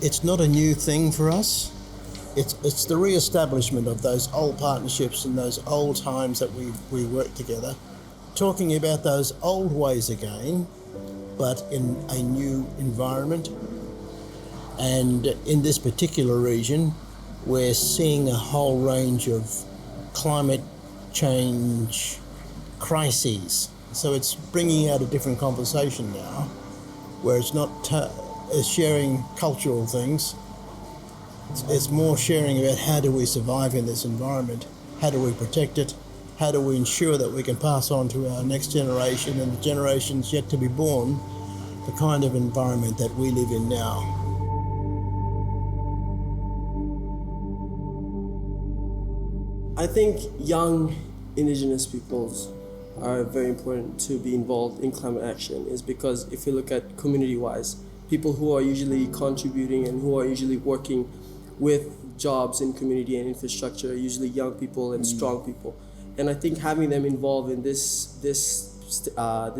It's not a new thing for us. It's the re-establishment of those old partnerships and those old times that we worked together, talking about those old ways again, but in a new environment. And in this particular region, we're seeing a whole range of climate change crises. So it's bringing out a different conversation now, where it's not sharing cultural things. It's more sharing about how do we survive in this environment, how do we protect it, how do we ensure that we can pass on to our next generation and the generations yet to be born the kind of environment that we live in now. I think young Indigenous peoples are very important to be involved in climate action, is because if you look at community-wise, people who are usually contributing and who are usually working with jobs in community and infrastructure are usually young people and strong people. And I think having them involved in this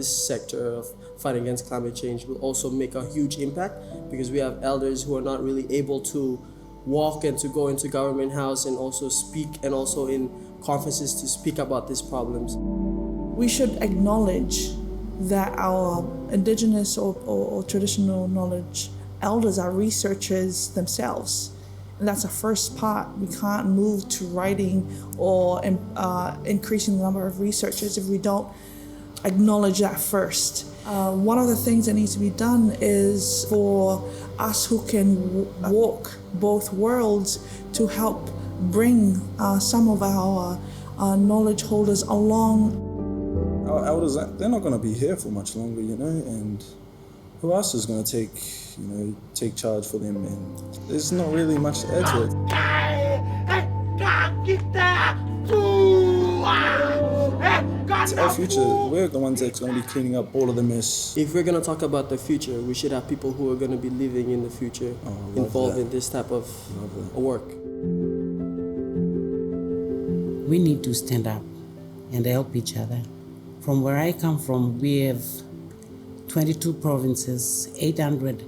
sector of fighting against climate change will also make a huge impact, because we have elders who are not really able to walk and to go into government house and also speak, and also in conferences to speak about these problems. We should acknowledge that our Indigenous or traditional knowledge elders are researchers themselves. And that's the first part. We can't move to writing or increasing the number of researchers if we don't acknowledge that first. One of the things that needs to be done is for us who can walk both worlds to help bring some of our knowledge holders along. Our elders, they're not going to be here for much longer, and who else is going to take charge for them? And there's not really much to add to it. It's our future. We're the ones that's going to be cleaning up all of the mess. If we're going to talk about the future, we should have people who are going to be living in the future involved in this type of work. We need to stand up and help each other. From where I come from, we have 22 provinces, 800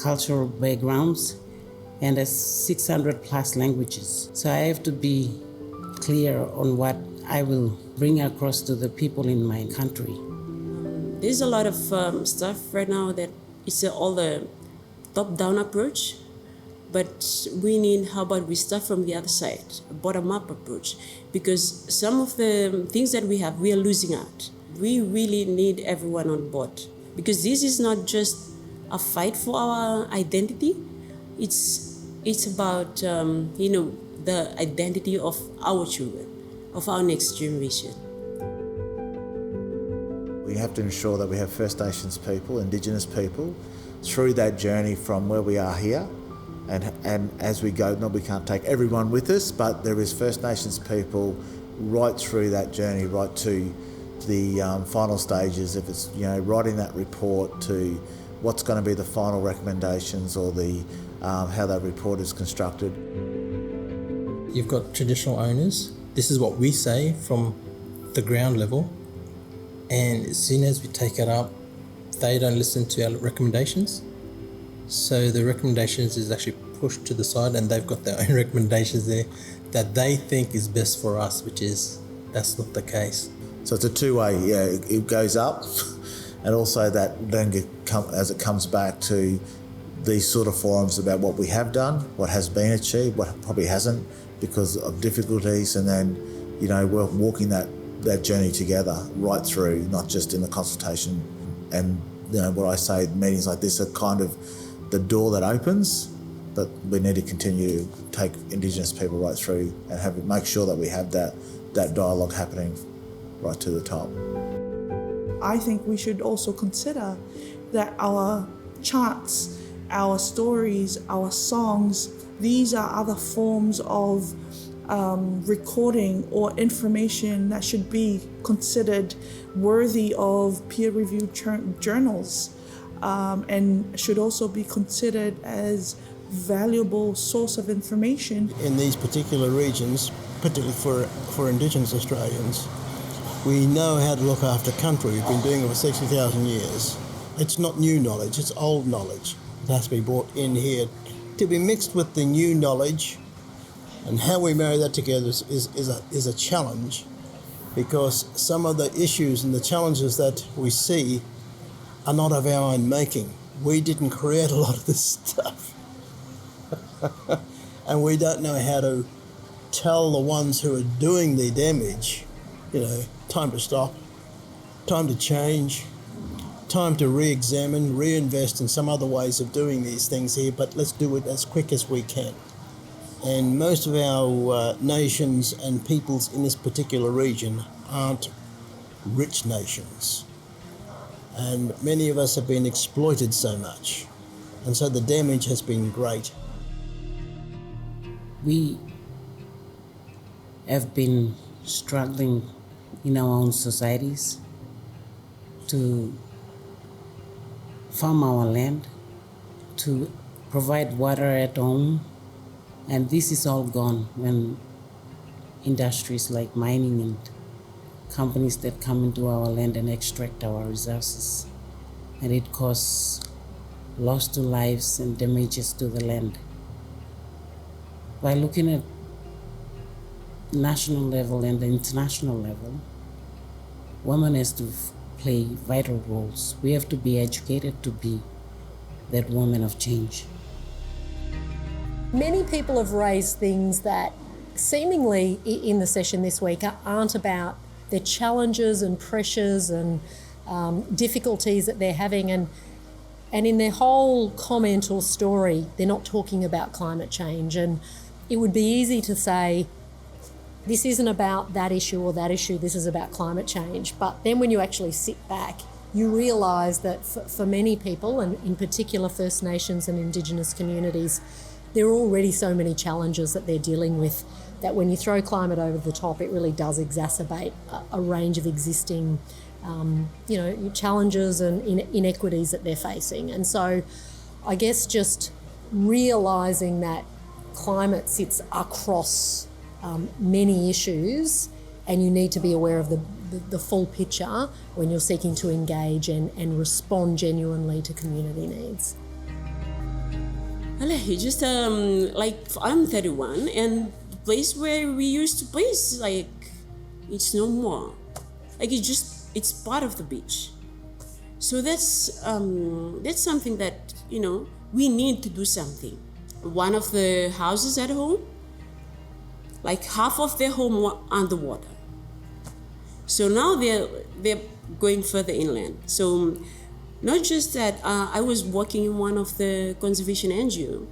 cultural backgrounds, and 600 plus languages. So I have to be clear on what I will bring across to the people in my country. There's a lot of stuff right now that it's all the top-down approach, but we need, how about we start from the other side, a bottom-up approach, because some of the things that we have, we are losing out. We really need everyone on board, because this is not just a fight for our identity. It's about the identity of our children, of our next generation. We have to ensure that we have First Nations people, Indigenous people, through that journey from where we are here. And as we go, we can't take everyone with us, but there is First Nations people right through that journey, right to the final stages. If it's writing that report, to what's going to be the final recommendations, or the how that report is constructed. You've got traditional owners. This is what we say from the ground level, and as soon as we take it up, they don't listen to our recommendations. So the recommendations is actually pushed to the side, and they've got their own recommendations there that they think is best for us, that's not the case. So it's a two-way, it goes up, and also that then as it comes back to these sort of forums about what we have done, what has been achieved, what probably hasn't because of difficulties, and then, we're walking that journey together right through, not just in the consultation. And, what I say, meetings like this are kind of the door that opens, but we need to continue to take Indigenous people right through and make sure that we have that dialogue happening right to the top. I think we should also consider that our chants, our stories, our songs, these are other forms of recording or information that should be considered worthy of peer-reviewed journals, and should also be considered as valuable source of information. In these particular regions, particularly for Indigenous Australians, we know how to look after country. We've been doing it for 60,000 years. It's not new knowledge, it's old knowledge. It has to be brought in here to be mixed with the new knowledge, and how we marry that together is a challenge, because some of the issues and the challenges that we see are not of our own making. We didn't create a lot of this stuff. And we don't know how to tell the ones who are doing the damage, time to stop, time to change, time to re-examine, reinvest in some other ways of doing these things here, but let's do it as quick as we can. And most of our nations and peoples in this particular region aren't rich nations. And many of us have been exploited so much. And so the damage has been great. We have been struggling in our own societies to farm our land, to provide water at home, and this is all gone when industries like mining and companies that come into our land and extract our resources, and it causes loss to lives and damages to the land. By looking at national level and the international level, women has to play vital roles. We have to be educated to be that woman of change. Many people have raised things that seemingly in the session this week aren't about their challenges and pressures and difficulties that they're having, and in their whole comment or story, they're not talking about climate change. And it would be easy to say, this isn't about that issue or that issue, this is about climate change. But then when you actually sit back, you realise that for many people, and in particular First Nations and Indigenous communities, there are already so many challenges that they're dealing with that when you throw climate over the top, it really does exacerbate a range of existing challenges and inequities that they're facing. And so I guess just realising that climate sits across many issues, and you need to be aware of the full picture when you're seeking to engage and respond genuinely to community needs. Just I'm 31, and the place where we used to play is it's no more. It's part of the beach. So that's something that we need to do something. One of the houses at home, half of their home were underwater. So now they're going further inland. So not just that, I was working in one of the conservation NGO,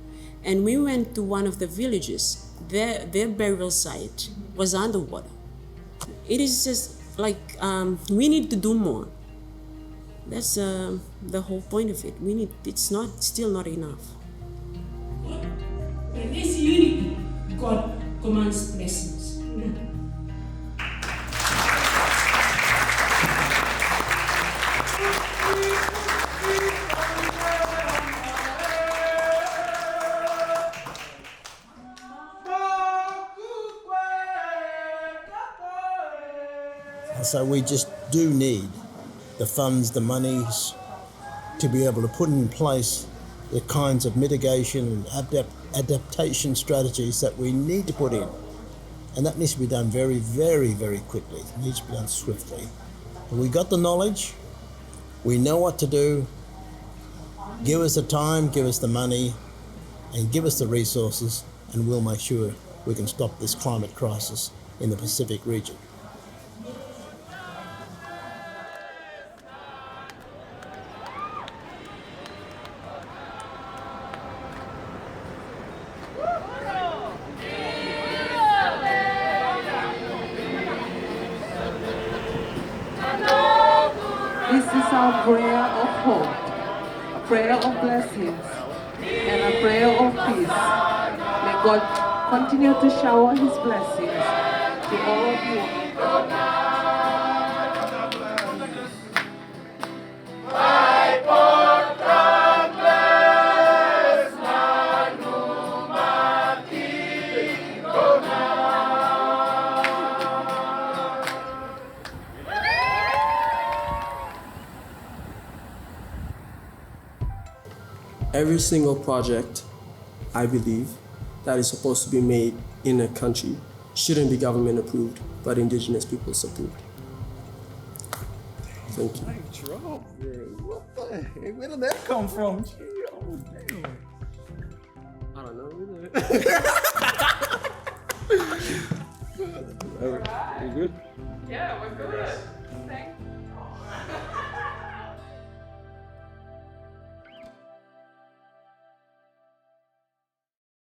and we went to one of the villages. Their burial site was underwater. It is just we need to do more. That's the whole point of it. It's still not enough. In this unity, God commands blessings. So we just do need the funds, the monies, to be able to put in place the kinds of mitigation and adaptation strategies that we need to put in. And that needs to be done very, very, very quickly. It needs to be done swiftly. And we got the knowledge, we know what to do. Give us the time, give us the money, and give us the resources, and we'll make sure we can stop this climate crisis in the Pacific region. This is our prayer of hope, a prayer of blessings, and a prayer of peace. May God continue to shower His blessings to all of you. Every single project I believe, that is supposed to be made in a country shouldn't be government approved, but Indigenous peoples approved. Thank you. What the heck? Where did that come from? Gee, oh, damn. I don't know. You good? Yeah, we're good. Thank you.